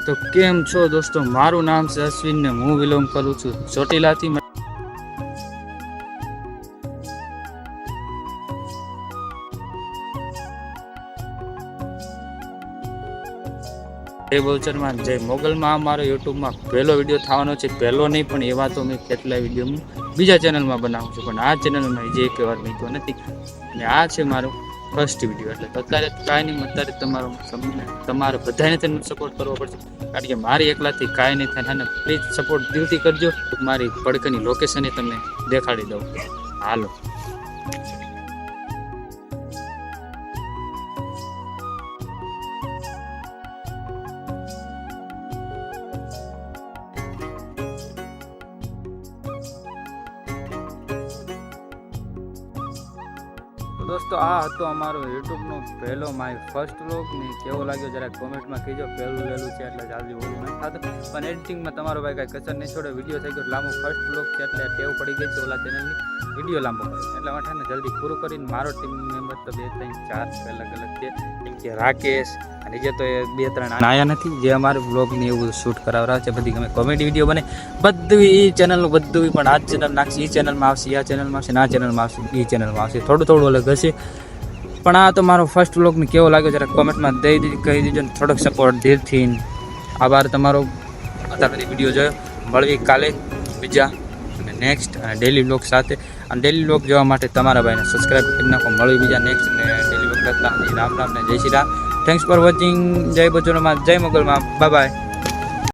તો કેમ છો દોસ્તો, મારું નામ છે અશ્વિન ને હું વિલોંગ કરું છું ચોટીલાથી। જય બહુચરમાં જય મોગલમાં મારો યુટ્યુબમાં પહેલો વિડીયો થવાનો છે। પહેલો નહીં પણ એવા તો મેં કેટલા વિડીયો બીજા ચેનલમાં બનાવું છું, પણ આ ચેનલમાં જે એક વાર મૂક્યો નથી અને આ છે મારો ફર્સ્ટ વિડીયો। એટલે અત્યારે કાંઈ નહીં, અત્યારે તમારે બધાને તેને સપોર્ટ કરવો પડશે, કારણ કે મારી એકલાથી કાંઈ નહીં થાય ને। પ્લીઝ સપોર્ટ દિલથી કરજો। મારી પડકની લોકેશન તમને દેખાડી દઉં, હાલો। દોસ્તો આ હતો અમારો યુટ્યુબનો પહેલો માય ફર્સ્ટ વ્લોગ ને કેવો લાગ્યો જરા કોમેન્ટમાં કહેજો। પહેલું છે એટલે જલ્દી ઓલું નથી થતું, પણ એડિટિંગમાં તમારો ભાઈ કાંઈ કસર નહીં છોડે। વિડીયો થઈ ગયો લાંબો, ફર્સ્ટ વ્લોગ છે એટલે ટેવ પડી ગઈ છે ઓલા ચેનલની વિડીયો લાંબો કરે, એટલા માટે ને જલ્દી પૂરું કરીને મારો ટીમ મેમ્બર તો 2 3 4 અલગ છે, જેમ કે રાકેશ અને જે તો એ 2 3 આયા નથી, જે અમારે વ્લોગની એવું શૂટ કરાવરા છે। બધી ગમે કોમેડી વિડીયો બને બધું એ ચેનલનું બધું, પણ આ ચેનલ નાખશે, એ ચેનલમાં આવશે, આ ચેનલમાં આવશે, આ ચેનલમાં આવશે, એ ચેનલમાં આવશે, થોડું અલગ હશે। પણ આ તો મારો ફર્સ્ટ વ્લોગને કેવો લાગ્યો જરા કોમેન્ટમાં કહી દીજો ને થોડોક સપોર્ટ દિલથી આભાર તમારો। અત્યાર સુધી વિડીયો જોયો, મળવી કાલે બીજા અને નેક્સ્ટ અને ડેલી વ્લોગ સાથે। અને ડેલી વ્લોગ જોવા માટે તમારા ભાઈને સબસ્ક્રાઈબ કરી નાખો। મળવી બીજા નેક્સ્ટ અને ડેલી વ્લોગ કરતા રામ રામ ને જય Shri Ram. Thanks for watching. જય બચોરમાં, જય મોગલમાં, બાય બાય।